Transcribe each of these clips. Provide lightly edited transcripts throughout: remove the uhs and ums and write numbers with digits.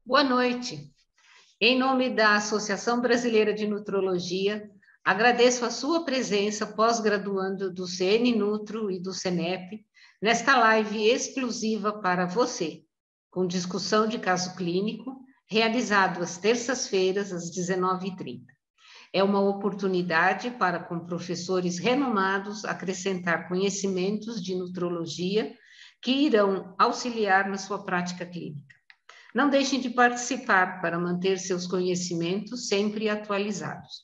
Boa noite. Em nome da Associação Brasileira de Nutrologia, agradeço a sua presença, pós-graduando do CN Nutro e do CENEP, nesta live exclusiva para você, com discussão de caso clínico, realizado às terças-feiras, às 19h30. É uma oportunidade para, com professores renomados, acrescentar conhecimentos de nutrologia que irão auxiliar na sua prática clínica. Não deixem de participar para manter seus conhecimentos sempre atualizados.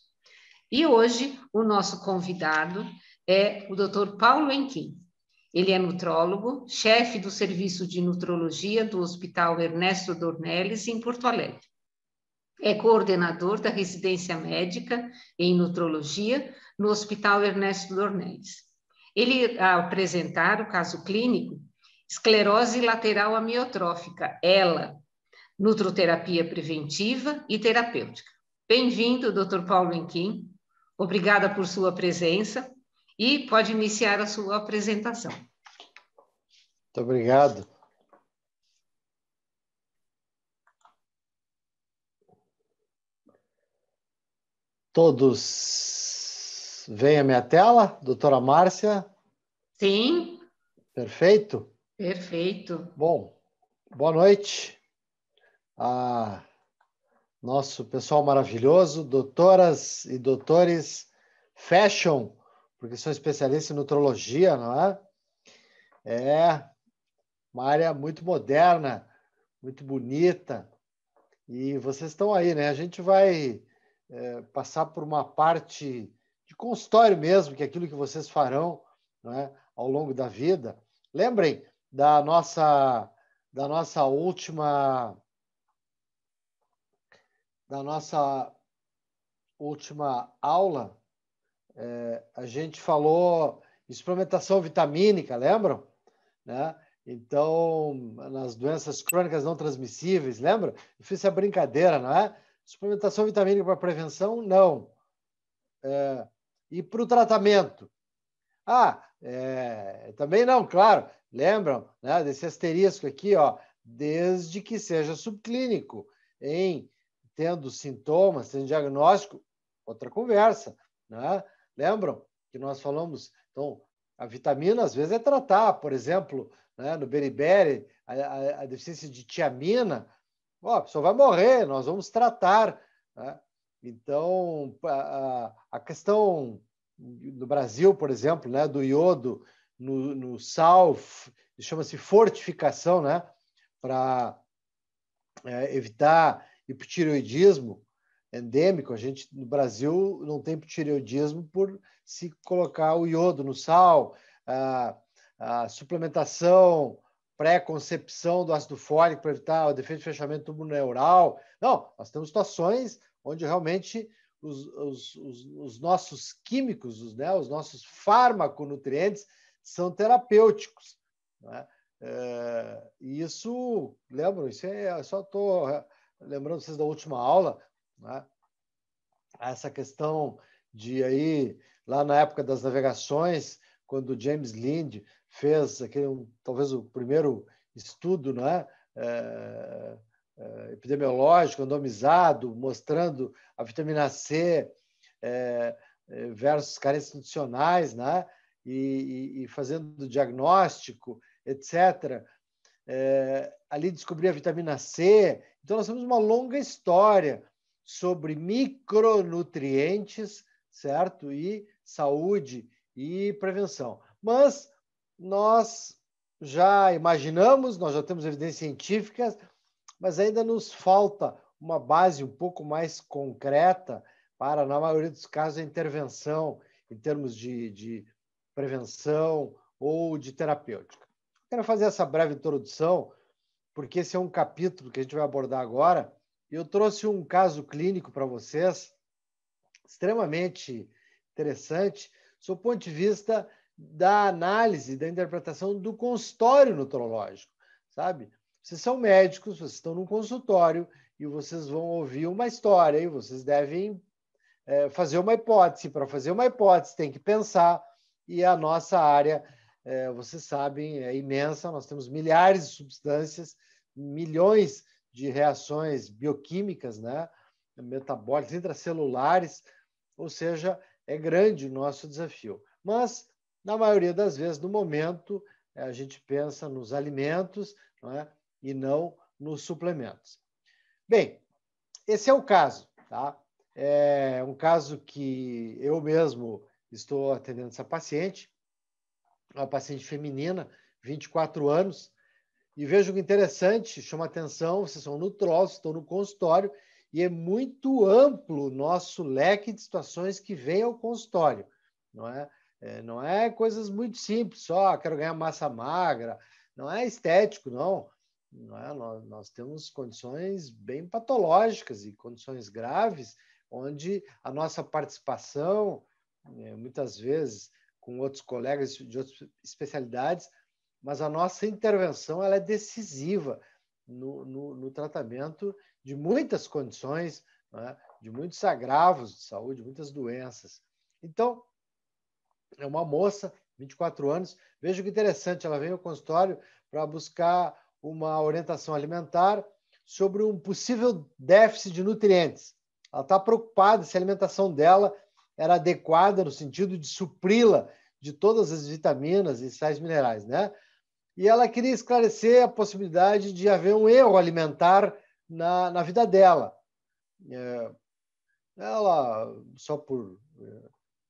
E hoje, o nosso convidado é o Dr. Paulo Henquim. Ele é nutrólogo, chefe do Serviço de Nutrologia do Hospital Ernesto Dornelles, em Porto Alegre. É coordenador da residência médica em nutrologia no Hospital Ernesto Dornelles. Ele irá apresentar o caso clínico esclerose lateral amiotrófica, ELA, nutroterapia preventiva e terapêutica. Bem-vindo, Dr. Paulo Henquim. Obrigada por sua presença e pode iniciar a sua apresentação. Muito obrigado. Todos veem a minha tela, doutora Márcia? Sim. Perfeito? Perfeito. Bom, boa noite. Nosso pessoal maravilhoso, doutoras e doutores fashion, porque sou especialista em nutrologia, não é? É uma área muito moderna, muito bonita, e vocês estão aí, né? A gente vai passar por uma parte de consultório mesmo, que é aquilo que vocês farão, não é? Ao longo da vida. Lembrem da nossa última aula, a gente falou de suplementação vitamínica, lembram? Né? Então, nas doenças crônicas não transmissíveis, lembra? Eu fiz essa brincadeira, não é? Suplementação vitamínica para prevenção, não. E para o tratamento? Também não, claro. Lembram, né, desse asterisco aqui, ó, desde que seja subclínico, tendo sintomas, tendo diagnóstico, outra conversa, né? Lembram que nós falamos, então, a vitamina às vezes é tratar, por exemplo, né, no beriberi, a deficiência de tiamina, a pessoa vai morrer, nós vamos tratar, né? Então, a questão no Brasil, por exemplo, né, do iodo no sal, chama-se fortificação, né, para evitar hipotireoidismo endêmico. A gente, no Brasil, não tem hipotireoidismo por se colocar o iodo no sal, a suplementação pré-concepção do ácido fólico para evitar o defeito de fechamento tubo-neural. Não, nós temos situações onde realmente os nossos químicos, os nossos farmaconutrientes são terapêuticos, né? E isso, lembram, só estou lembrando vocês da última aula, né? Essa questão de aí, lá na época das navegações, quando James Lind fez talvez o primeiro estudo, né? Epidemiológico, randomizado, mostrando a vitamina C versus carências nutricionais, né? E fazendo diagnóstico, etc. Ali descobri a vitamina C. Então, nós temos uma longa história sobre micronutrientes, certo? E saúde e prevenção. Mas nós já imaginamos, nós já temos evidências científicas, mas ainda nos falta uma base um pouco mais concreta para, na maioria dos casos, a intervenção em termos de prevenção ou de terapêutica. Quero fazer essa breve introdução, porque esse é um capítulo que a gente vai abordar agora, e eu trouxe um caso clínico para vocês, extremamente interessante, do ponto de vista da análise, da interpretação do consultório nutrológico, sabe? Vocês são médicos, vocês estão num consultório e vocês vão ouvir uma história e vocês devem fazer uma hipótese. Para fazer uma hipótese tem que pensar, e a nossa área, vocês sabem, é imensa, nós temos milhares de substâncias, milhões de reações bioquímicas, né? Metabólicas, intracelulares, ou seja, é grande o nosso desafio. Mas, na maioria das vezes, no momento, a gente pensa nos alimentos, não é? E não nos suplementos. Bem, esse é o caso, tá? É um caso que eu mesmo estou atendendo essa paciente, uma paciente feminina, 24 anos, e vejo que interessante, chama atenção, vocês são nutrólogos, estão no consultório, e é muito amplo o nosso leque de situações que vem ao consultório, não é? Não é coisas muito simples, só quero ganhar massa magra, não é estético, não. Não é? Nós temos condições bem patológicas e condições graves, onde a nossa participação, muitas vezes com outros colegas de outras especialidades, mas a nossa intervenção ela é decisiva no tratamento de muitas condições, né? De muitos agravos de saúde, muitas doenças. Então, é uma moça, 24 anos, veja que interessante, ela veio ao consultório para buscar uma orientação alimentar sobre um possível déficit de nutrientes. Ela está preocupada se a alimentação dela era adequada no sentido de supri-la de todas as vitaminas e sais minerais, né? E ela queria esclarecer a possibilidade de haver um erro alimentar na vida dela. Ela, só por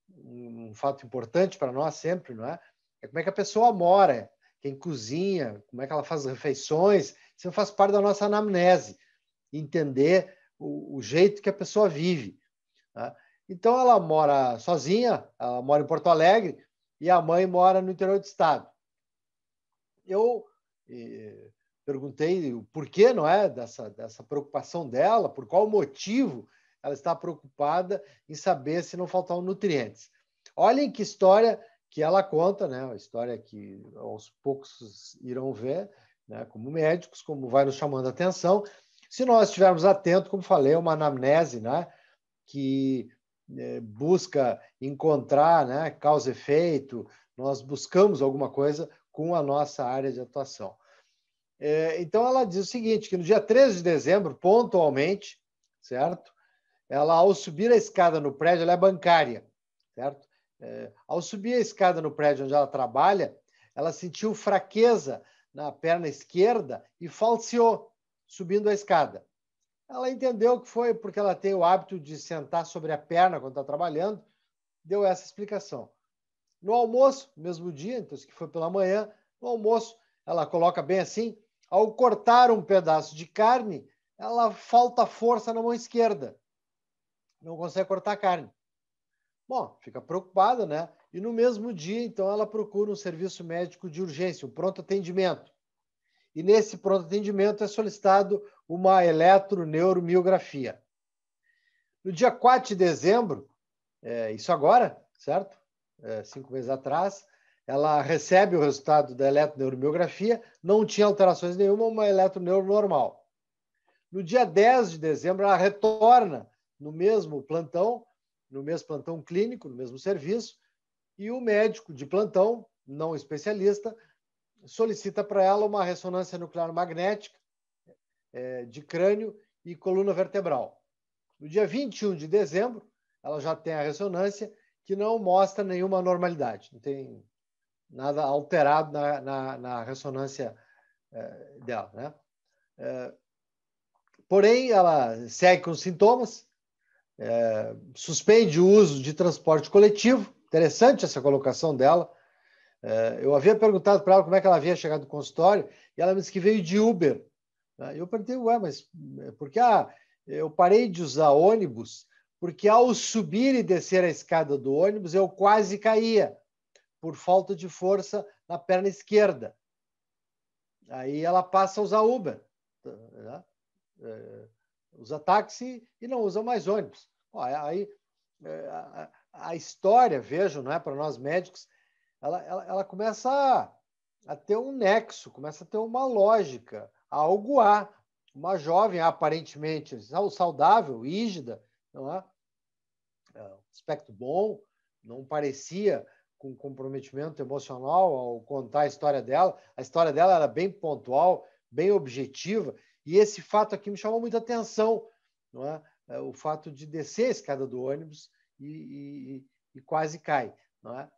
um fato importante para nós sempre, não é? É como é que a pessoa mora, quem cozinha, como é que ela faz as refeições, isso faz parte da nossa anamnese, entender o jeito que a pessoa vive. Tá? Então, ela mora sozinha, ela mora em Porto Alegre, e a mãe mora no interior do estado. Eu perguntei o porquê, não é, dessa preocupação dela, por qual motivo ela está preocupada em saber se não faltam nutrientes. Olhem que história que ela conta, né? Uma história que aos poucos irão ver, né? Como médicos, como vai nos chamando a atenção. Se nós estivermos atentos, como falei, é uma anamnese, né? Que busca encontrar, né? Causa e efeito, nós buscamos alguma coisa com a nossa área de atuação. Então, ela diz o seguinte, que no dia 13 de dezembro, pontualmente, certo? Ela, ao subir a escada no prédio, ela é bancária, certo? Ao subir a escada no prédio onde ela trabalha, ela sentiu fraqueza na perna esquerda e falseou, subindo a escada. Ela entendeu que foi porque ela tem o hábito de sentar sobre a perna quando está trabalhando, deu essa explicação. No almoço, mesmo dia, então isso que foi pela manhã, no almoço, ela coloca bem assim, ao cortar um pedaço de carne, ela falta força na mão esquerda. Não consegue cortar a carne. Bom, fica preocupada, né? E no mesmo dia, então, ela procura um serviço médico de urgência, um pronto atendimento. E nesse pronto atendimento é solicitado uma eletroneuromiografia. No dia 4 de dezembro, isso agora, certo? 5 meses atrás, ela recebe o resultado da eletroneuromiografia, não tinha alterações nenhuma, uma eletroneuro normal. No dia 10 de dezembro, ela retorna no mesmo plantão clínico, no mesmo serviço, e o médico de plantão, não especialista, solicita para ela uma ressonância nuclear magnética de crânio e coluna vertebral. No dia 21 de dezembro, ela já tem a ressonância que não mostra nenhuma anormalidade, não tem nada alterado na ressonância dela, né? Porém, ela segue com os sintomas, suspende o uso de transporte coletivo. Interessante essa colocação dela. Eu havia perguntado para ela como é que ela havia chegado no consultório e ela me disse que veio de Uber, Eu perguntei, ué, mas porque eu parei de usar ônibus porque ao subir e descer a escada do ônibus eu quase caía por falta de força na perna esquerda. Aí ela passa a usar Uber, né? Usa táxi e não usa mais ônibus. Aí a história, vejo, não é, para nós médicos, ela começa a ter um nexo, começa a ter uma lógica. Algo há. Uma jovem, aparentemente saudável, rígida, não é? Aspecto bom, não parecia com comprometimento emocional ao contar a história dela. A história dela era bem pontual, bem objetiva, e esse fato aqui me chamou muita atenção, não é? O fato de descer a escada do ônibus e quase cai, não é?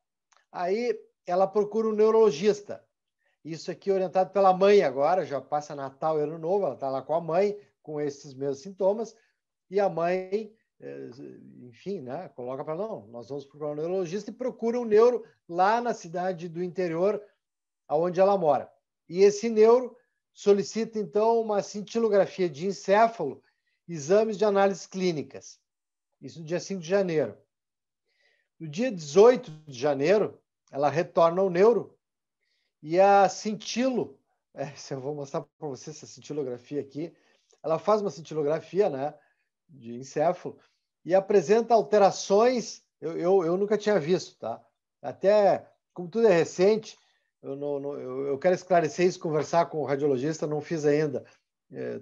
Aí ela procura um neurologista. Isso aqui orientado pela mãe agora, já passa Natal e Ano Novo, ela está lá com a mãe, com esses mesmos sintomas, e a mãe, enfim, né, coloca para não, nós vamos procurar um neurologista e procura um neuro lá na cidade do interior, onde ela mora. E esse neuro solicita, então, uma cintilografia de encéfalo, exames de análises clínicas. Isso no dia 5 de janeiro. No dia 18 de janeiro, ela retorna ao neuro e a cintilo, eu vou mostrar para você essa cintilografia aqui, ela faz uma cintilografia, né, de encéfalo e apresenta alterações, eu nunca tinha visto, tá? Até, como tudo é recente, eu quero esclarecer isso, conversar com o radiologista, não fiz ainda.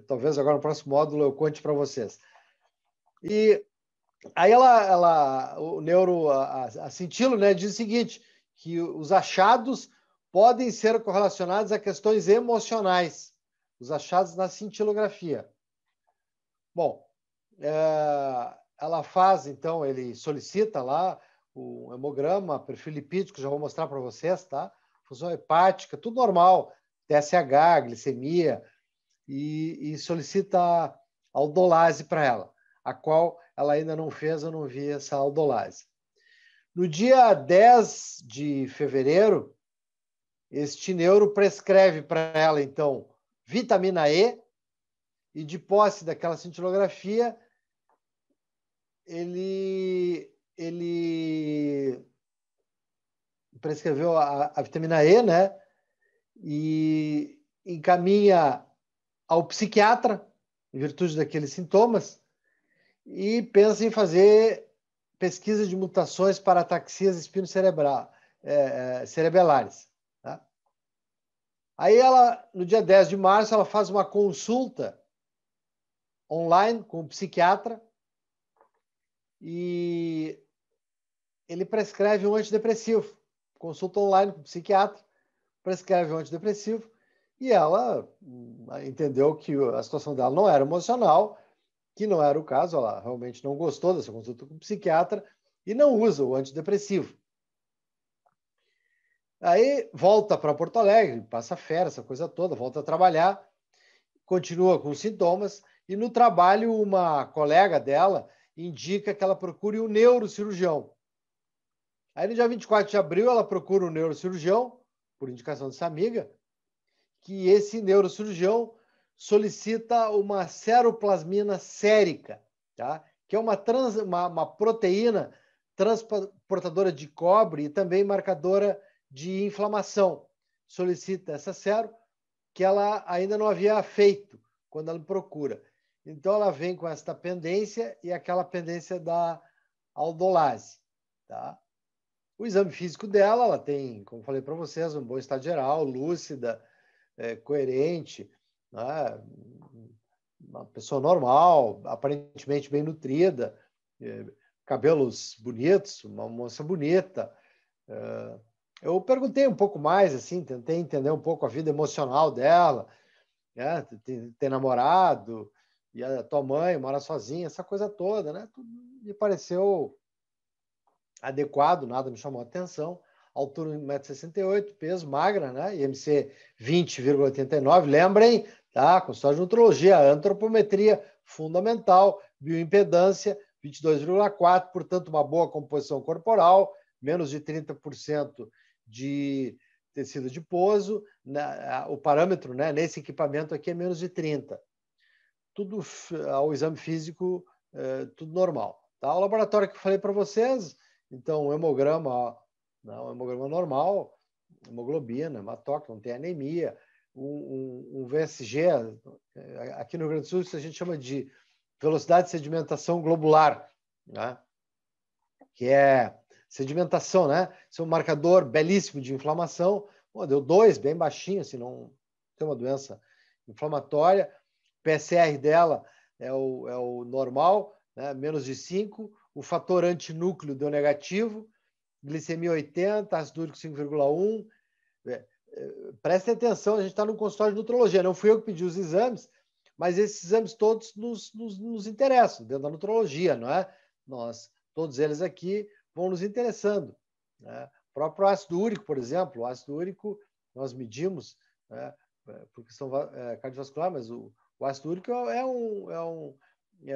Talvez agora no próximo módulo eu conte para vocês. E aí o neuro, a cintilo, né, diz o seguinte, que os achados podem ser correlacionados a questões emocionais, os achados na cintilografia. Bom, ela faz, então, ele solicita lá o hemograma, perfil lipídico, já vou mostrar para vocês, tá? Função hepática, tudo normal, TSH, glicemia, e solicita aldolase para ela, a qual ela ainda não fez, eu não vi essa aldolase. No dia 10 de fevereiro, este neuro prescreve para ela, então, vitamina E, e de posse daquela cintilografia, ele prescreveu a vitamina E, né? E encaminha ao psiquiatra, em virtude daqueles sintomas, e pensa em fazer pesquisa de mutações para ataxias cerebelares. Tá? Aí ela, no dia 10 de março, ela faz uma consulta online com o psiquiatra e ele prescreve um antidepressivo. Consulta online com o psiquiatra, prescreve um antidepressivo e ela entendeu que a situação dela não era emocional, que não era o caso, ela realmente não gostou dessa consulta com o psiquiatra e não usa o antidepressivo. Aí volta para Porto Alegre, passa férias, essa coisa toda, volta a trabalhar, continua com os sintomas e no trabalho uma colega dela indica que ela procure um neurocirurgião. Aí no dia 24 de abril ela procura um neurocirurgião, por indicação dessa amiga, que esse neurocirurgião solicita uma seroplasmina sérica, tá? Que é uma proteína transportadora de cobre e também marcadora de inflamação. Solicita essa sero que ela ainda não havia feito quando ela procura. Então ela vem com esta pendência e aquela pendência da aldolase, tá? O exame físico dela, ela tem, como falei para vocês, um bom estado geral, lúcida, coerente, né? Uma pessoa normal, aparentemente bem nutrida, cabelos bonitos, uma moça bonita. Eu perguntei um pouco mais, assim, tentei entender um pouco a vida emocional dela, né? Ter namorado, e a tua mãe mora sozinha, essa coisa toda, né? Tudo me pareceu adequado, nada me chamou a atenção. Altura 1,68 m, peso magra, né? IMC 20,89. Lembrem, tá? Consultório de nutrologia, antropometria fundamental, bioimpedância 22,4, portanto, uma boa composição corporal, menos de 30% de tecido adiposo, o parâmetro, né, nesse equipamento aqui é menos de 30. Tudo ao exame físico, tudo normal. Tá? O laboratório que eu falei para vocês, então o hemograma, ó, não, hemograma normal, hemoglobina, hematócrito, não tem anemia. Um VSG, aqui no Rio Grande do Sul, isso a gente chama de velocidade de sedimentação globular, né? Que é sedimentação, né? Isso é um marcador belíssimo de inflamação. Pô, deu 2, bem baixinho, assim, não tem uma doença inflamatória. O PCR dela é o normal, né? Menos de 5. O fator antinúcleo deu negativo. Glicemia 80, ácido úrico 5,1. Prestem atenção, a gente está no consultório de nutrologia. Não fui eu que pedi os exames, mas esses exames todos nos interessam, dentro da nutrologia, não é? Todos eles aqui vão nos interessando, né? O próprio ácido úrico, por exemplo, o ácido úrico nós medimos, né, por questão cardiovascular, mas o ácido úrico é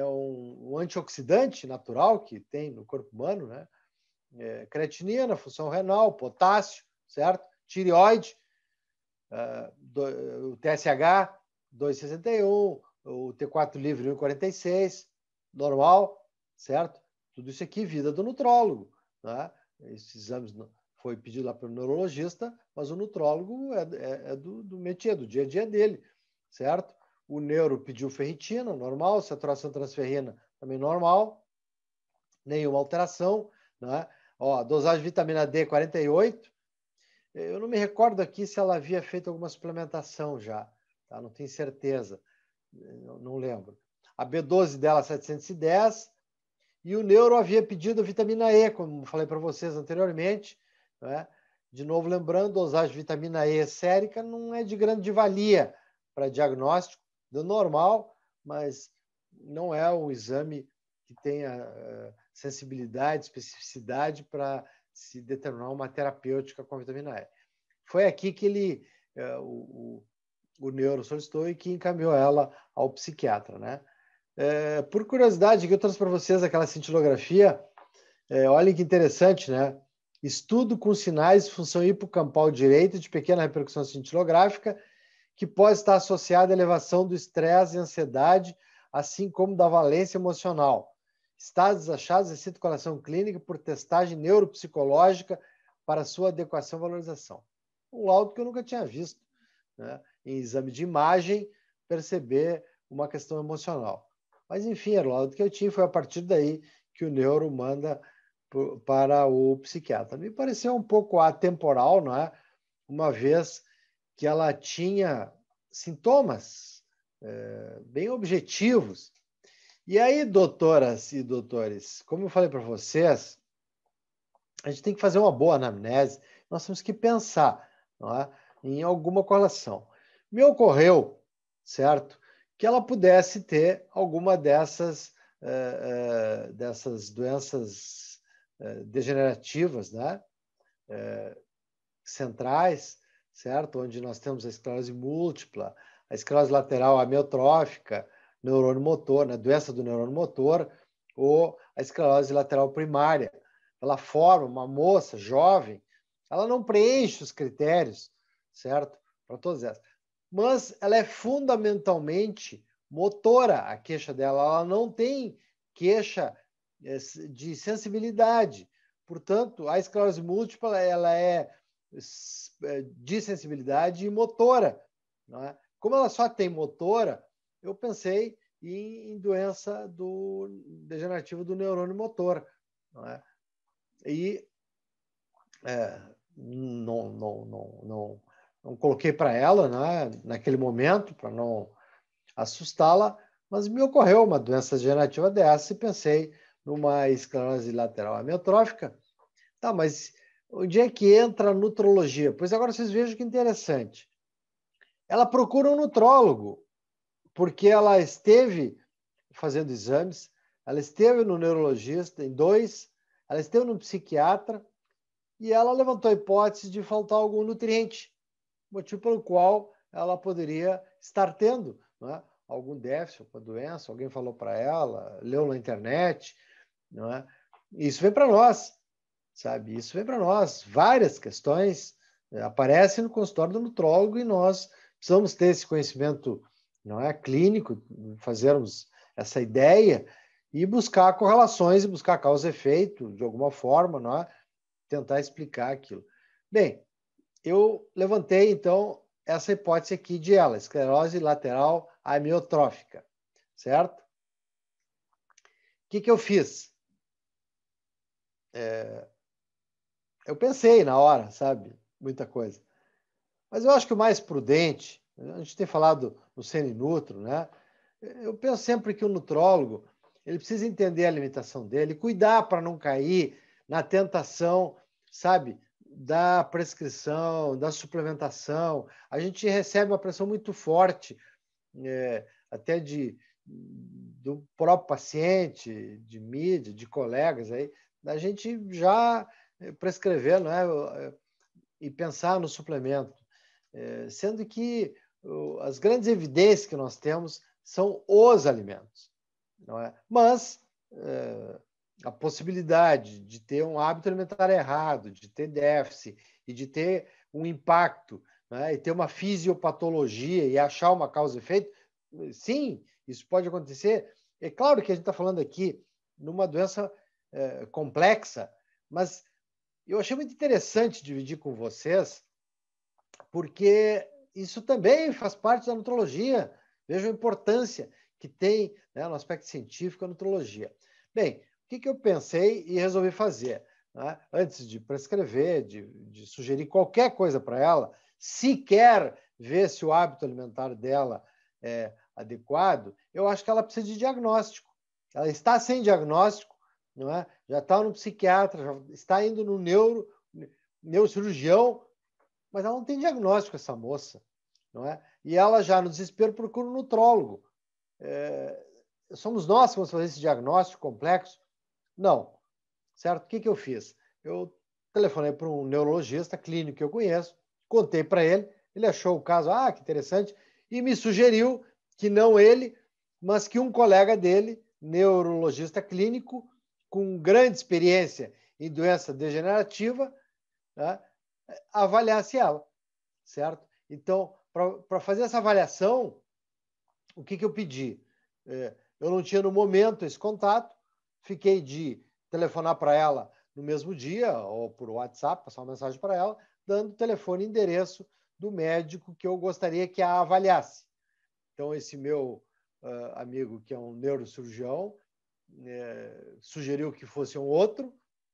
um antioxidante natural que tem no corpo humano, né? Creatinina, função renal, potássio, certo? Tireoide, o TSH 2,61, o T4 livre 1,46, normal, certo? Tudo isso aqui, vida do nutrólogo, né? Esses exames foi pedido lá para o neurologista, mas o nutrólogo é do métier, do dia a dia dele, certo? O neuro pediu ferritina, normal, saturação transferrina também normal, nenhuma alteração, né? Ó, dosagem de vitamina D 48. Eu não me recordo aqui se ela havia feito alguma suplementação já, tá? Não tenho certeza, não lembro. A B12 dela 710, e o neuro havia pedido a vitamina E, como falei para vocês anteriormente, né? De novo, lembrando, dosagem de vitamina E sérica não é de grande valia para diagnóstico, do normal, mas não é um exame que tenha sensibilidade, especificidade para se determinar uma terapêutica com a vitamina E. Foi aqui que o neuro solicitou e que encaminhou ela ao psiquiatra, né? Por curiosidade, que eu trouxe para vocês aquela cintilografia. Olhem que interessante, né? Estudo com sinais de função hipocampal direita de pequena repercussão cintilográfica que pode estar associada à elevação do estresse e ansiedade, assim como da valência emocional. Estados achados em cintilografiação clínica por testagem neuropsicológica para sua adequação e valorização. Um laudo que eu nunca tinha visto, né? Em exame de imagem, perceber uma questão emocional. Mas, enfim, era o laudo que eu tinha, foi a partir daí que o neuro manda para o psiquiatra. Me pareceu um pouco atemporal, não é? Uma vez que ela tinha sintomas bem objetivos. E aí, doutoras e doutores, como eu falei para vocês, a gente tem que fazer uma boa anamnese, nós temos que pensar, não é, em alguma correlação. Me ocorreu, certo, que ela pudesse ter alguma dessas doenças degenerativas, né, centrais, certo, onde nós temos a esclerose múltipla, a esclerose lateral amiotrófica, neurônio motor, né, doença do neurônio motor, ou a esclerose lateral primária. Ela forma uma moça jovem, ela não preenche os critérios, certo, para todas essas. Mas ela é fundamentalmente motora, a queixa dela. Ela não tem queixa de sensibilidade. Portanto, a esclerose múltipla ela é de sensibilidade e motora, não é? Como ela só tem motora, eu pensei em doença degenerativa do neurônio motor, não é? E não coloquei para ela, né, naquele momento, para não assustá-la, mas me ocorreu uma doença degenerativa dessa e pensei numa esclerose lateral amiotrófica. Tá, mas onde é que entra a nutrologia? Pois agora vocês vejam que interessante. Ela procura um nutrólogo, porque ela esteve fazendo exames, ela esteve no neurologista, em 2, ela esteve no psiquiatra, e ela levantou a hipótese de faltar algum nutriente, motivo pelo qual ela poderia estar tendo, não é, algum déficit, alguma doença, alguém falou para ela, leu na internet, não é? Isso vem para nós, sabe? Isso vem para nós. Várias questões aparece no consultório do nutrólogo e nós precisamos ter esse conhecimento, não é, clínico, fazermos essa ideia e buscar correlações e buscar causa e efeito de alguma forma, não é? Tentar explicar aquilo. Bem, eu levantei então essa hipótese aqui de ela, esclerose lateral amiotrófica, certo? O que eu fiz? Eu pensei na hora, sabe? Muita coisa. Mas eu acho que o mais prudente, a gente tem falado no Seninutro, né? Eu penso sempre que o nutrólogo ele precisa entender a limitação dele, cuidar para não cair na tentação, sabe, da prescrição, da suplementação. A gente recebe uma pressão muito forte, até do próprio paciente, de mídia, de colegas, aí, da gente já prescrever, não é? E pensar no suplemento. Sendo que as grandes evidências que nós temos são os alimentos, não é? Mas a possibilidade de ter um hábito alimentar errado, de ter déficit e de ter um impacto, né? E ter uma fisiopatologia e achar uma causa e efeito, sim, isso pode acontecer. É claro que a gente está falando aqui numa doença complexa, mas eu achei muito interessante dividir com vocês, porque isso também faz parte da nutrologia. Vejam a importância que tem, né, no aspecto científico a nutrologia. Bem, o que eu pensei e resolvi fazer? Né? Antes de prescrever, de sugerir qualquer coisa para ela, se quer ver se o hábito alimentar dela é adequado, eu acho que ela precisa de diagnóstico. Ela está sem diagnóstico, não é? Já está no psiquiatra, já está indo no neurocirurgião, mas ela não tem diagnóstico, essa moça, não é? E ela já, no desespero, procura um nutrólogo. Somos nós que vamos fazer esse diagnóstico complexo? Não. Certo? O que eu fiz? Eu telefonei para um neurologista clínico que eu conheço, contei para ele, ele achou o caso, que interessante, e me sugeriu que não ele, mas que um colega dele, neurologista clínico, com grande experiência em doença degenerativa, né, avaliasse ela, certo? Então, para fazer essa avaliação, o que eu pedi? Eu não tinha no momento esse contato, fiquei de telefonar para ela no mesmo dia, ou por WhatsApp, passar uma mensagem para ela, dando telefone e endereço do médico que eu gostaria que a avaliasse. Então, esse meu amigo, que é um neurocirurgião, sugeriu que fosse um outro,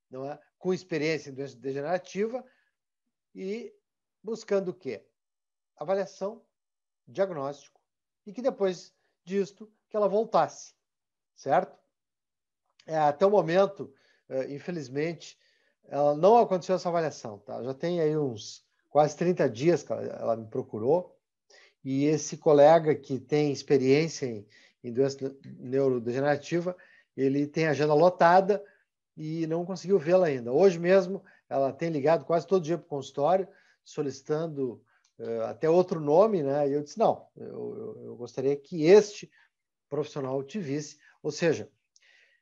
não é? Com experiência em doença degenerativa, e buscando o quê? Avaliação, diagnóstico, e que depois disto que ela voltasse, certo? Até o momento, infelizmente, ela não aconteceu essa avaliação, tá? Já tem aí uns quase 30 dias que ela me procurou, e esse colega que tem experiência em doença neurodegenerativa, ele tem a agenda lotada e não conseguiu vê-la ainda. Hoje mesmo, ela tem ligado quase todo dia para o consultório, solicitando até outro nome, né? E eu disse, não, eu gostaria que este profissional te visse. Ou seja,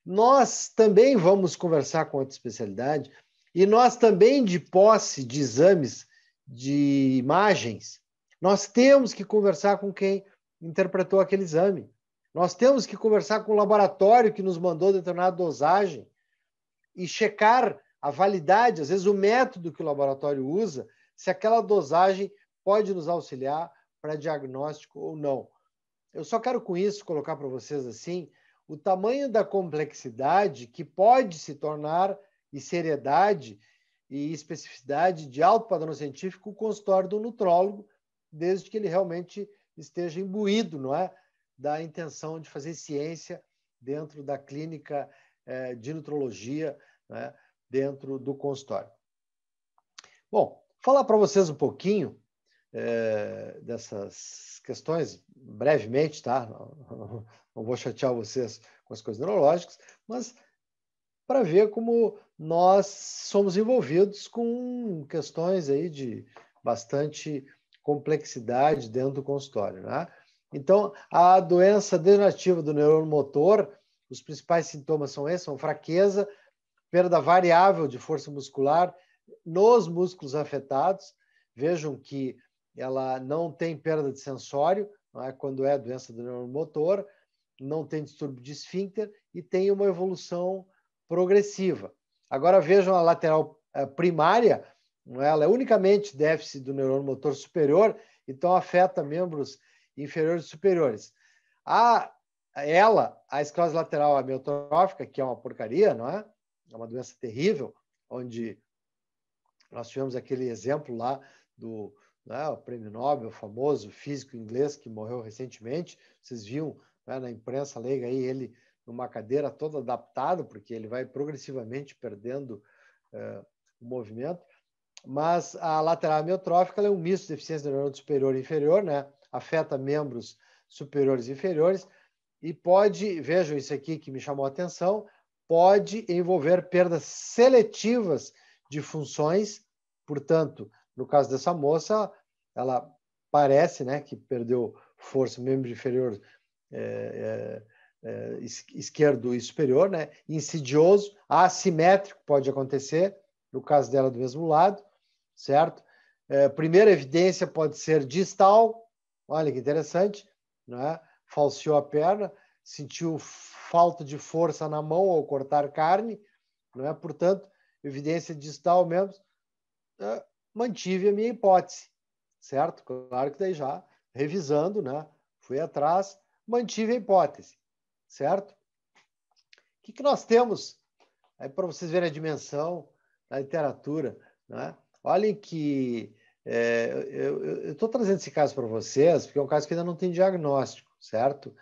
nós também vamos conversar com outra especialidade e nós também, de posse de exames, de imagens, nós temos que conversar com quem interpretou aquele exame. Nós temos que conversar com o laboratório que nos mandou determinada dosagem e checar a validade, às vezes o método que o laboratório usa, se aquela dosagem pode nos auxiliar para diagnóstico ou não. Eu só quero com isso colocar para vocês assim o tamanho da complexidade que pode se tornar e seriedade e especificidade de alto padrão científico o consultório do nutrólogo, desde que ele realmente esteja imbuído, não é, da intenção de fazer ciência dentro da clínica de nutrologia, né, dentro do consultório. Bom, falar para vocês um pouquinho dessas questões, brevemente, tá? Não vou chatear vocês com as coisas neurológicas, mas para ver como nós somos envolvidos com questões aí de bastante complexidade dentro do consultório, né? Então, a doença degenerativa do neurônio motor, os principais sintomas são esses, são fraqueza, perda variável de força muscular nos músculos afetados. Vejam que ela não tem perda de sensório, não é? Quando é doença do neuromotor, não tem distúrbio de esfíncter e tem uma evolução progressiva. Agora vejam a lateral primária, não é? Ela é unicamente déficit do neurônio motor superior, então afeta membros inferiores e superiores. A esclerose lateral amiotrófica, que é uma porcaria, não é? É uma doença terrível, onde nós tivemos aquele exemplo lá do, né, o prêmio Nobel, famoso físico inglês que morreu recentemente. Vocês viam, né, na imprensa leiga aí ele numa cadeira todo adaptado, porque ele vai progressivamente perdendo o movimento. Mas a lateral amiotrófica é um misto de deficiência do neurônio superior e inferior, né? Afeta membros superiores e inferiores e pode, vejam isso aqui que me chamou a atenção, pode envolver perdas seletivas de funções. Portanto, no caso dessa moça, ela parece, né, que perdeu força, membro inferior esquerdo e superior, né, insidioso, assimétrico, pode acontecer, no caso dela do mesmo lado, certo? Primeira evidência pode ser distal, olha que interessante, né? Falseou a perna, sentiu falta de força na mão ao cortar carne, não é? Portanto, evidência distal mesmo, mantive a minha hipótese, certo? Claro que daí já, revisando, né? Fui atrás, mantive a hipótese, certo? O que nós temos aí para vocês verem a dimensão da literatura, né? Olhem que eu estou trazendo esse caso para vocês, porque é um caso que ainda não tem diagnóstico, certo?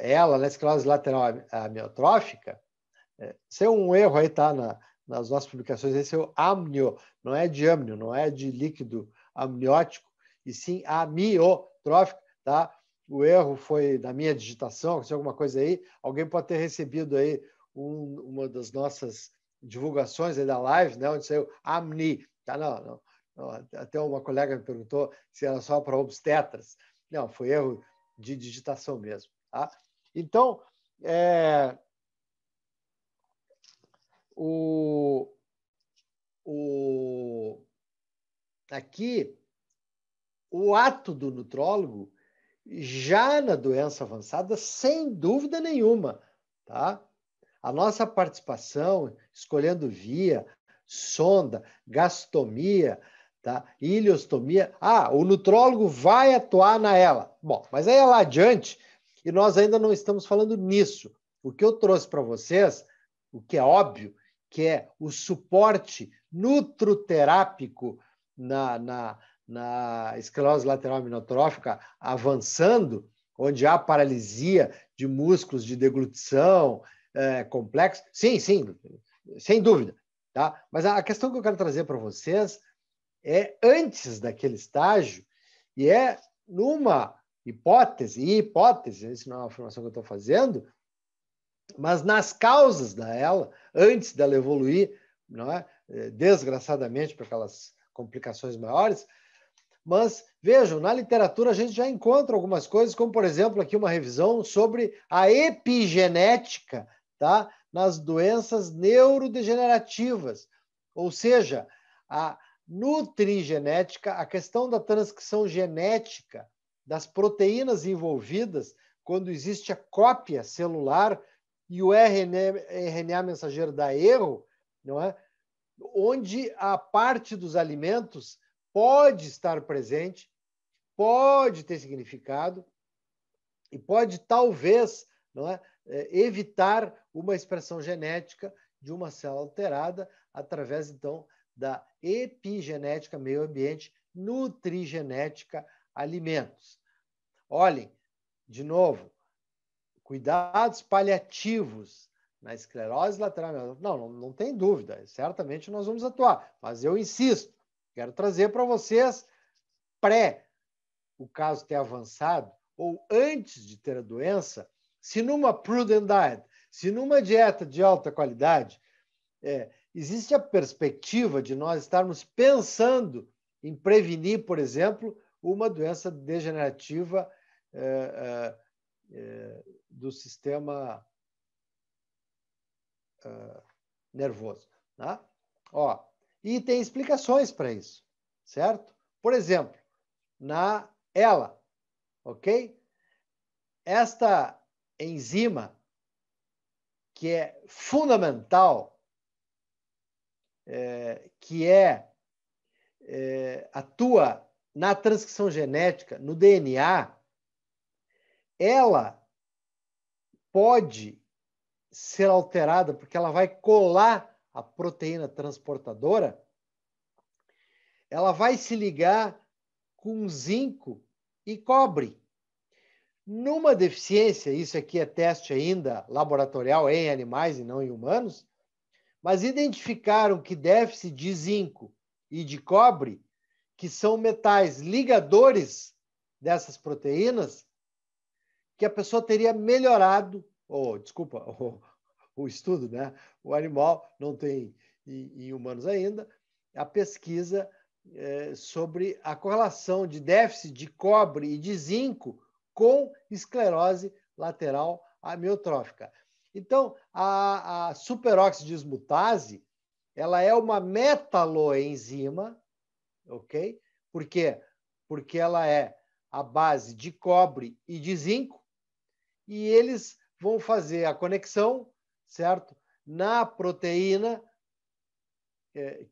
Ela, na esclerose lateral amiotrófica, isso é um erro aí, tá? Nas nossas publicações, esse é o amnio, não é de amnio, não é de líquido amniótico, e sim amiotrófico, tá? O erro foi na minha digitação, aconteceu alguma coisa aí, alguém pode ter recebido aí uma das nossas divulgações aí da live, né, onde saiu amni, tá? Não. Até uma colega me perguntou se era só para obstetras. Não, foi erro de digitação mesmo, tá? Então, aqui, o ato do nutrólogo, já na doença avançada, sem dúvida nenhuma, tá? A nossa participação, escolhendo via, sonda, gastomia, tá? Ileostomia. O nutrólogo vai atuar na ela. Bom, mas aí é lá adiante, e nós ainda não estamos falando nisso. O que eu trouxe para vocês, o que é óbvio, que é o suporte nutroterápico na esclerose lateral amiotrófica avançando, onde há paralisia de músculos de deglutição complexo. Sim, sem dúvida. Tá? Mas a questão que eu quero trazer para vocês é antes daquele estágio e é numa hipótese, isso não é uma afirmação que eu estou fazendo, mas nas causas dela, antes dela evoluir, não é? Desgraçadamente, para aquelas complicações maiores. Mas, vejam, na literatura a gente já encontra algumas coisas, como, por exemplo, aqui uma revisão sobre a epigenética, tá? Nas doenças neurodegenerativas. Ou seja, a nutrigenética, a questão da transcrição genética das proteínas envolvidas quando existe a cópia celular e o RNA mensageiro dá erro, não é? Onde a parte dos alimentos pode estar presente, pode ter significado e pode, talvez, não é, evitar uma expressão genética de uma célula alterada através, então, da epigenética meio ambiente, nutrigenética alimentos. Olhem, de novo, cuidados paliativos na esclerose lateral. Não tem dúvida, certamente nós vamos atuar, mas eu insisto, quero trazer para vocês o caso ter avançado ou antes de ter a doença, se numa prudent diet, se numa dieta de alta qualidade, existe a perspectiva de nós estarmos pensando em prevenir, por exemplo, uma doença degenerativa do sistema nervoso. Tá? Ó, e tem explicações para isso, certo? Por exemplo, na ELA, ok? Esta enzima, que é fundamental, que atua na transcrição genética, no DNA, ela pode ser alterada porque ela vai colar a proteína transportadora, ela vai se ligar com zinco e cobre. Numa deficiência, isso aqui é teste ainda laboratorial em animais e não em humanos, mas identificaram que déficit de zinco e de cobre, que são metais ligadores dessas proteínas, que a pessoa teria melhorado, o estudo, né? O animal não tem em humanos ainda, a pesquisa sobre a correlação de déficit de cobre e de zinco com esclerose lateral amiotrófica. Então, a superoxidismutase, ela é uma metaloenzima, ok? Por quê? Porque ela é a base de cobre e de zinco, e eles vão fazer a conexão, certo? Na proteína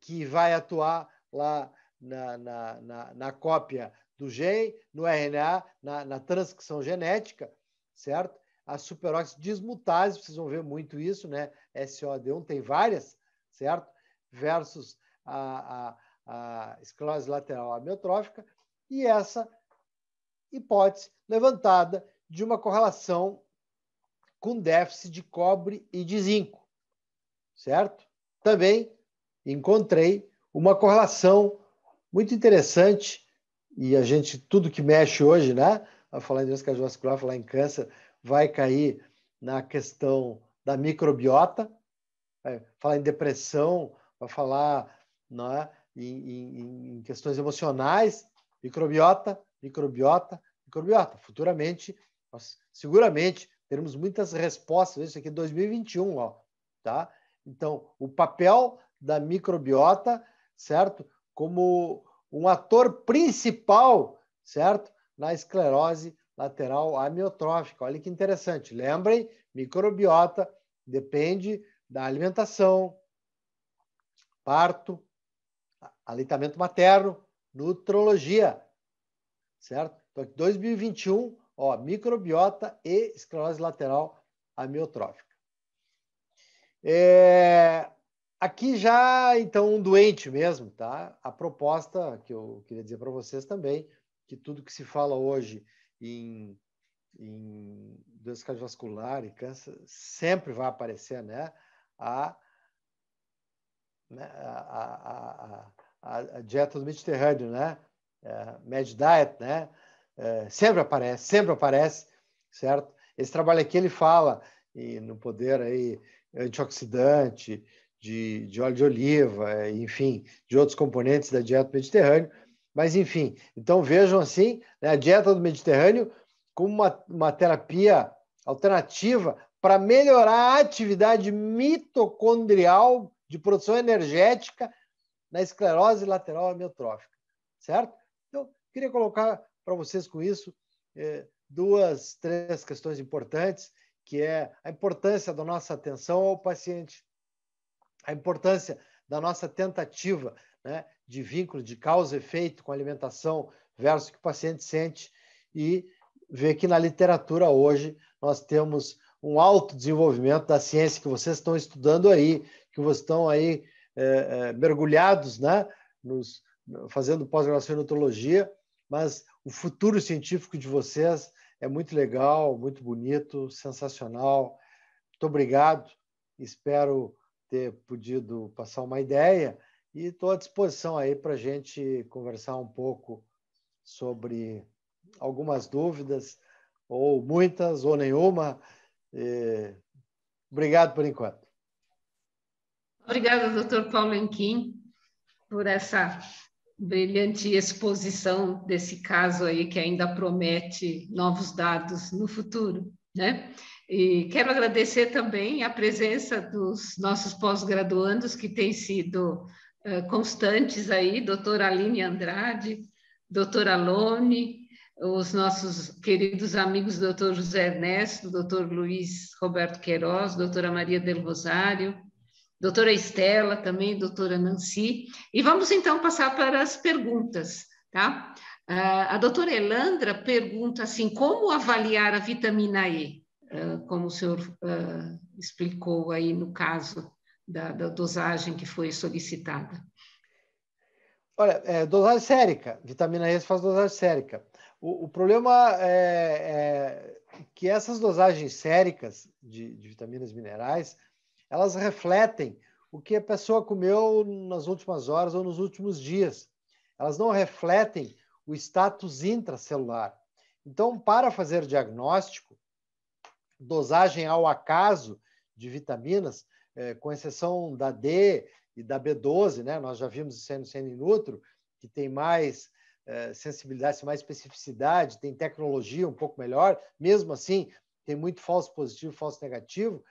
que vai atuar lá na cópia do gene, no RNA, na transcrição genética, certo? A superoxidismutase, vocês vão ver muito isso, né? SOD1 tem várias, certo? Versus a esclerose lateral amiotrófica, e essa hipótese levantada de uma correlação com déficit de cobre e de zinco, certo? Também encontrei uma correlação muito interessante, e a gente, tudo que mexe hoje, né? Vai falar em doença cardiovascular, falar em câncer, vai cair na questão da microbiota, vai falar em depressão, vai falar, né, em questões emocionais, microbiota. Futuramente, nós seguramente teremos muitas respostas. Isso aqui é 2021, ó, tá? Então, o papel da microbiota, certo? Como um ator principal, certo? Na esclerose lateral amiotrófica. Olha que interessante. Lembrem, microbiota depende da alimentação, parto, aleitamento materno, nutrologia, certo? Então, 2021, ó, microbiota e esclerose lateral amiotrófica. Aqui já, então, um doente mesmo, tá? A proposta que eu queria dizer para vocês também, que tudo que se fala hoje em doença cardiovascular e câncer sempre vai aparecer, né? A dieta do Mediterrâneo, né? Med Diet, né? Sempre aparece, certo? Esse trabalho aqui ele fala no poder aí antioxidante, de óleo de oliva, enfim, de outros componentes da dieta do Mediterrâneo. Mas, enfim, então vejam assim, né, a dieta do Mediterrâneo como uma terapia alternativa para melhorar a atividade mitocondrial de produção energética na esclerose lateral amiotrófica, certo? Então, queria colocar para vocês com isso três questões importantes, que é a importância da nossa atenção ao paciente, a importância da nossa tentativa, né, de vínculo de causa e efeito com a alimentação versus o que o paciente sente, e ver que na literatura hoje nós temos um alto desenvolvimento da ciência que vocês estão estudando aí, que vocês estão aí mergulhados, né, fazendo pós-graduação em nutrologia, mas o futuro científico de vocês é muito legal, muito bonito, sensacional. Muito obrigado, espero ter podido passar uma ideia e estou à disposição aí para a gente conversar um pouco sobre algumas dúvidas, ou muitas, ou nenhuma. Obrigado por enquanto. Obrigada, doutor Paulo Enquim, por essa brilhante exposição desse caso aí que ainda promete novos dados no futuro. né? E quero agradecer também a presença dos nossos pós-graduandos, que têm sido constantes aí, doutora Aline Andrade, doutora Lone, os nossos queridos amigos doutor José Ernesto, doutor Luiz Roberto Queiroz, doutora Maria del Rosário, doutora Estela também, doutora Nancy. E vamos então passar para as perguntas, tá? A doutora Elandra pergunta assim, como avaliar a vitamina E? Como o senhor explicou aí no caso da dosagem que foi solicitada. Olha, dosagem sérica, vitamina E faz dosagem sérica. O problema é que essas dosagens séricas de vitaminas minerais, elas refletem o que a pessoa comeu nas últimas horas ou nos últimos dias. Elas não refletem o status intracelular. Então, para fazer diagnóstico, dosagem ao acaso de vitaminas, com exceção da D e da B12, né? Nós já vimos isso aí no CN Nutro, que tem mais sensibilidade, mais especificidade, tem tecnologia um pouco melhor, mesmo assim, tem muito falso positivo, falso negativo,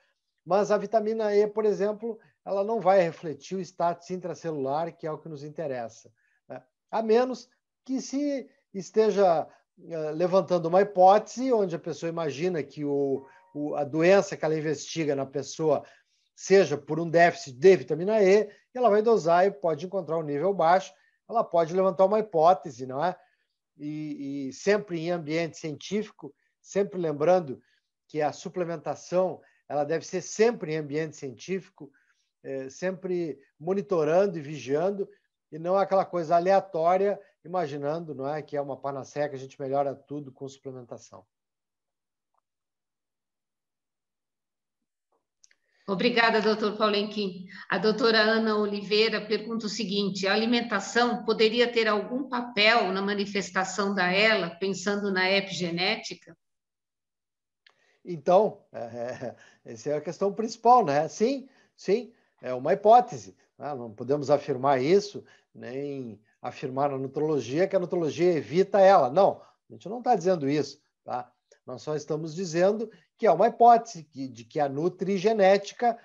mas a vitamina E, por exemplo, ela não vai refletir o status intracelular, que é o que nos interessa, né? A menos que se esteja levantando uma hipótese onde a pessoa imagina que a doença que ela investiga na pessoa seja por um déficit de vitamina E, ela vai dosar e pode encontrar um nível baixo, ela pode levantar uma hipótese, não é? E sempre em ambiente científico, sempre lembrando que a suplementação ela deve ser sempre em ambiente científico, sempre monitorando e vigiando, e não aquela coisa aleatória, imaginando, não é, que é uma panaceia que a gente melhora tudo com suplementação. Obrigada, doutor Paulenquim. A doutora Ana Oliveira pergunta o seguinte: a alimentação poderia ter algum papel na manifestação da ELA, pensando na epigenética? Então, essa é a questão principal, né? Sim, sim, é uma hipótese, né? Não podemos afirmar isso, nem afirmar na nutrologia que a nutrologia evita ela. Não, a gente não está dizendo isso, tá? Nós só estamos dizendo que é uma hipótese de que a nutrigenética,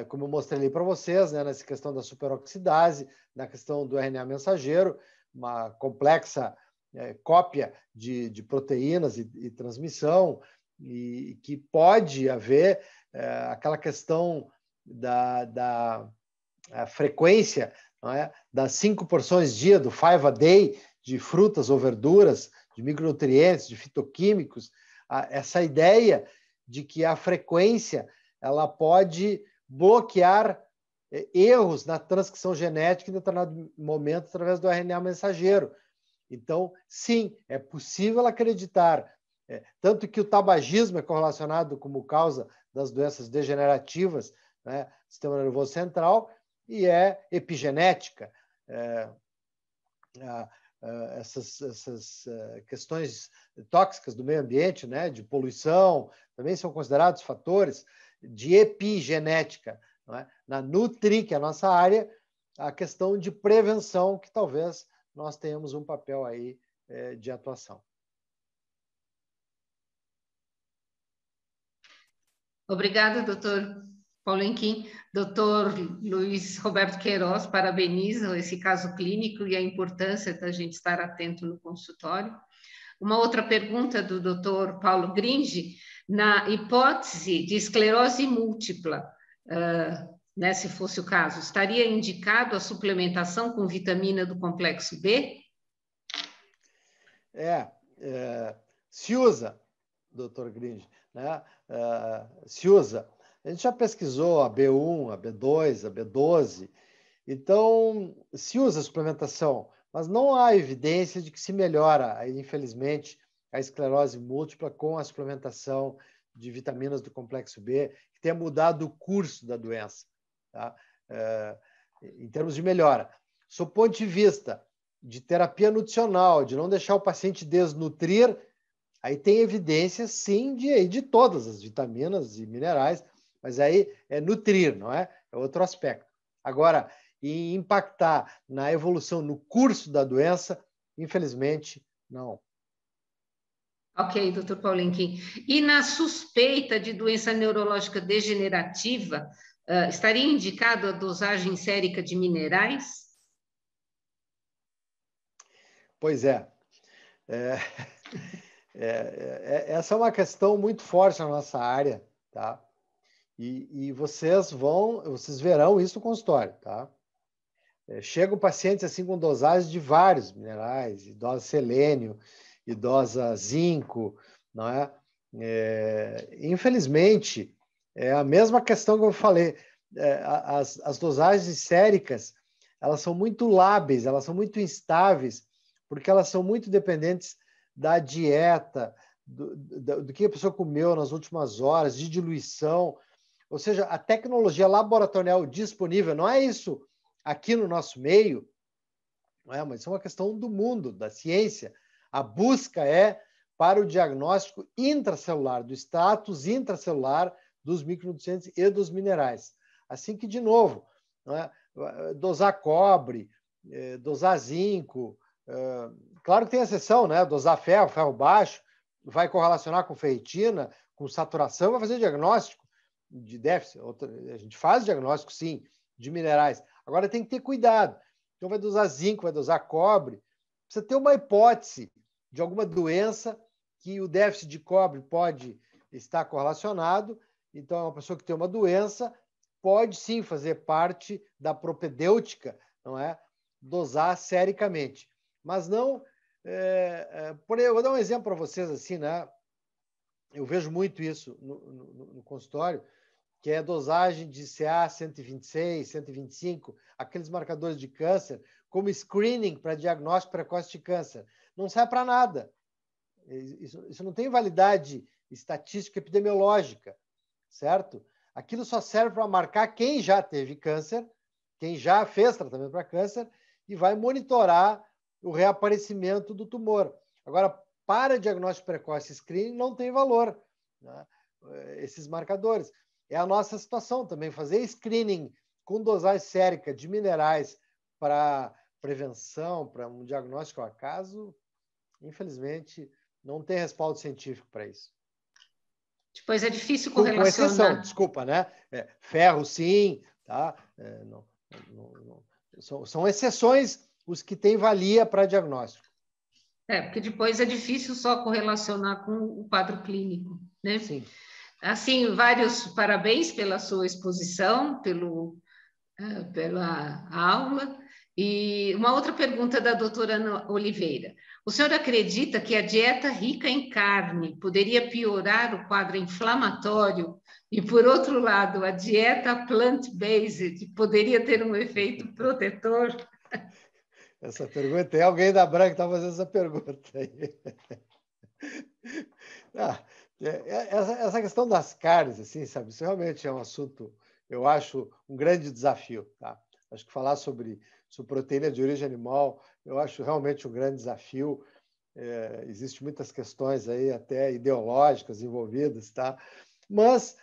como eu mostrei ali para vocês, né, nessa questão da superoxidase, na questão do RNA mensageiro, uma complexa cópia de proteínas e transmissão, e que pode haver aquela questão da frequência, não é? Das 5 porções dia, do 5 a day, de frutas ou verduras, de micronutrientes, de fitoquímicos, essa ideia de que a frequência ela pode bloquear erros na transcrição genética em determinado momento através do RNA mensageiro. Então, sim, é possível acreditar, tanto que o tabagismo é correlacionado como causa das doenças degenerativas, né, do sistema nervoso central, e é epigenética. Essas questões tóxicas do meio ambiente, né, de poluição, também são considerados fatores de epigenética. Não é? Na Nutri, que é a nossa área, a questão de prevenção, que talvez nós tenhamos um papel aí de atuação. Obrigada, doutor Paulenquim. Doutor Luiz Roberto Queiroz, parabenizo esse caso clínico e a importância da gente estar atento no consultório. Uma outra pergunta do doutor Paulo Gringe, na hipótese de esclerose múltipla, né, se fosse o caso, estaria indicado a suplementação com vitamina do complexo B? Se usa, doutor Gringe, né? Se usa. A gente já pesquisou a B1, a B2, a B12, então se usa a suplementação, mas não há evidência de que se melhora, infelizmente, a esclerose múltipla com a suplementação de vitaminas do complexo B, que tenha mudado o curso da doença, tá? Em termos de melhora. Sob o ponto de vista de terapia nutricional, de não deixar o paciente desnutrir, aí tem evidência, sim, de todas as vitaminas e minerais, mas aí é nutrir, não é? É outro aspecto. Agora, e impactar na evolução, no curso da doença, infelizmente, não. Ok, doutor Paulinkin. E na suspeita de doença neurológica degenerativa, estaria indicado a dosagem sérica de minerais? Pois é. Essa é uma questão muito forte na nossa área, tá? E vocês verão isso no consultório, tá? Chegam pacientes assim com dosagens de vários minerais, idosa selênio, idosa zinco, não é? Infelizmente, é a mesma questão que eu falei. As dosagens séricas, elas são muito lábeis, elas são muito instáveis, porque elas são muito dependentes da dieta, do que a pessoa comeu nas últimas horas, de diluição. Ou seja, a tecnologia laboratorial disponível, não é isso aqui no nosso meio, não é? Mas isso é uma questão do mundo, da ciência. A busca é para o diagnóstico intracelular, do status intracelular dos micronutrientes e dos minerais. Assim que, de novo, não é? Dosar cobre, dosar zinco, claro que tem exceção, né? Dosar ferro, ferro baixo, vai correlacionar com ferritina, com saturação, vai fazer diagnóstico de déficit. A gente faz diagnóstico, sim, de minerais. Agora tem que ter cuidado. Então vai dosar zinco, vai dosar cobre. Precisa ter uma hipótese de alguma doença que o déficit de cobre pode estar correlacionado. Então, uma pessoa que tem uma doença pode sim fazer parte da propedêutica, não é? Dosar sericamente. Mas não... eu vou dar um exemplo para vocês assim, né? Eu vejo muito isso no consultório, que é a dosagem de CA 126, 125, aqueles marcadores de câncer, como screening para diagnóstico precoce de câncer. Não serve para nada. Isso não tem validade estatística epidemiológica, certo? Aquilo só serve para marcar quem já teve câncer, quem já fez tratamento para câncer e vai monitorar o reaparecimento do tumor. Agora, para diagnóstico precoce screening, não tem valor, né? Esses marcadores. É a nossa situação também, fazer screening com dosagem sérica de minerais para prevenção, para um diagnóstico ao acaso, infelizmente, não tem respaldo científico para isso. Depois é difícil Com exceção, correlacionar. desculpa, né? Ferro, sim, tá? São exceções os que têm valia para diagnóstico. Porque depois é difícil só correlacionar com o quadro clínico, né? Sim. Assim, vários parabéns pela sua exposição, pela aula. E uma outra pergunta da doutora Ana Oliveira. O senhor acredita que a dieta rica em carne poderia piorar o quadro inflamatório e, por outro lado, a dieta plant-based poderia ter um efeito protetor? Essa pergunta, tem alguém da Branca que está fazendo essa pergunta aí. Essa questão das carnes, assim, sabe, isso realmente é um assunto, eu acho, um grande desafio, tá? Acho que falar sobre proteína de origem animal, eu acho realmente um grande desafio. Existem muitas questões aí, até ideológicas envolvidas, tá? Mas,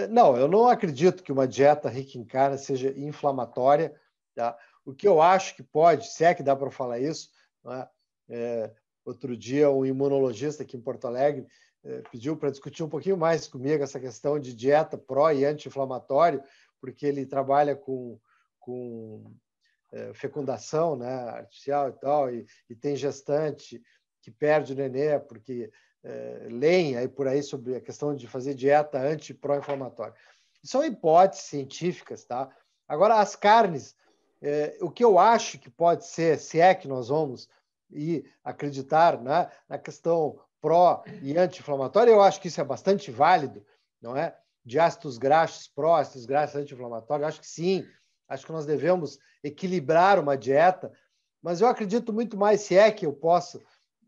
não, eu não acredito que uma dieta rica em carne seja inflamatória, tá? O que eu acho que pode, se é que dá para falar isso, né? Outro dia, um imunologista aqui em Porto Alegre pediu para discutir um pouquinho mais comigo essa questão de dieta pró e anti-inflamatório, porque ele trabalha com fecundação, né, artificial e tal, e tem gestante que perde o nenê porque leem aí por aí sobre a questão de fazer dieta anti-pró-inflamatória. São hipóteses científicas, tá? Agora, as carnes, o que eu acho que pode ser, se é que nós vamos acreditar, né, na questão pró e anti-inflamatória, eu acho que isso é bastante válido, não é? De ácidos graxos pró, ácidos graxos anti-inflamatórios, acho que sim. Acho que nós devemos equilibrar uma dieta, mas eu acredito muito mais, se é que eu posso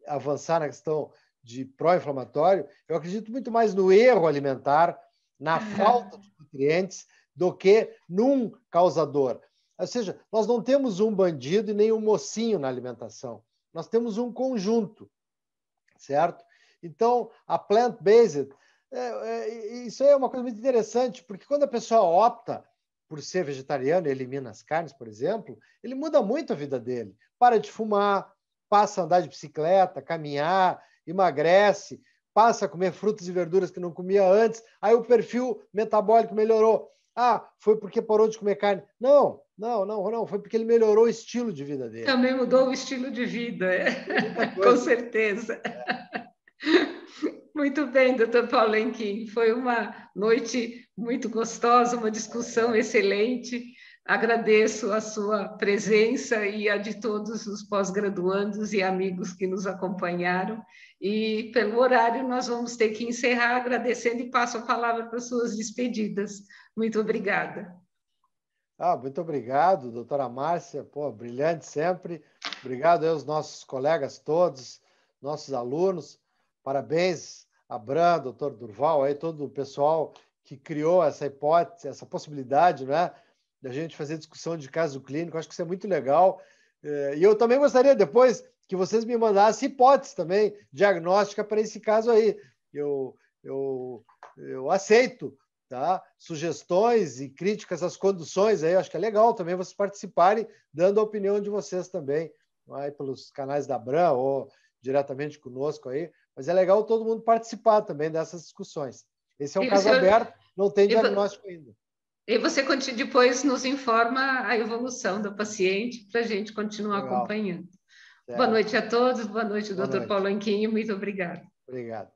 avançar na questão de pró-inflamatório, eu acredito muito mais no erro alimentar, na falta de nutrientes, do que num causador. Ou seja, nós não temos um bandido e nem um mocinho na alimentação. Nós temos um conjunto, certo? Então, a plant-based, isso é uma coisa muito interessante, porque quando a pessoa opta por ser vegetariano e elimina as carnes, por exemplo, ele muda muito a vida dele. Para de fumar, passa a andar de bicicleta, caminhar, emagrece, passa a comer frutas e verduras que não comia antes, aí o perfil metabólico melhorou. Ah, foi porque parou de comer carne. Não, foi porque ele melhorou o estilo de vida dele. Também mudou o estilo de vida, com certeza. Muito bem, doutor Paulo Henquim. Foi uma noite muito gostosa, uma discussão excelente. Agradeço a sua presença e a de todos os pós-graduandos e amigos que nos acompanharam. E, pelo horário, nós vamos ter que encerrar agradecendo e passo a palavra para suas despedidas. Muito obrigada. Muito obrigado, doutora Márcia. Pô, brilhante sempre. Obrigado aos nossos colegas todos, nossos alunos. Parabéns, Abram, doutor Durval, aí, todo o pessoal que criou essa hipótese, essa possibilidade, né, da gente fazer discussão de caso clínico. Acho que isso é muito legal. E eu também gostaria, depois, que vocês me mandassem hipótese também, diagnóstica para esse caso aí. Eu aceito, tá? Sugestões e críticas às conduções aí. Acho que é legal também vocês participarem, dando a opinião de vocês também, aí pelos canais da Abram ou diretamente conosco aí. Mas é legal todo mundo participar também dessas discussões. Esse é um caso aberto, não tem diagnóstico ainda. E você depois nos informa a evolução do paciente para a gente continuar acompanhando. Certo. Boa noite a todos, boa noite, doutor Paulo Henquim, muito obrigada. Obrigado.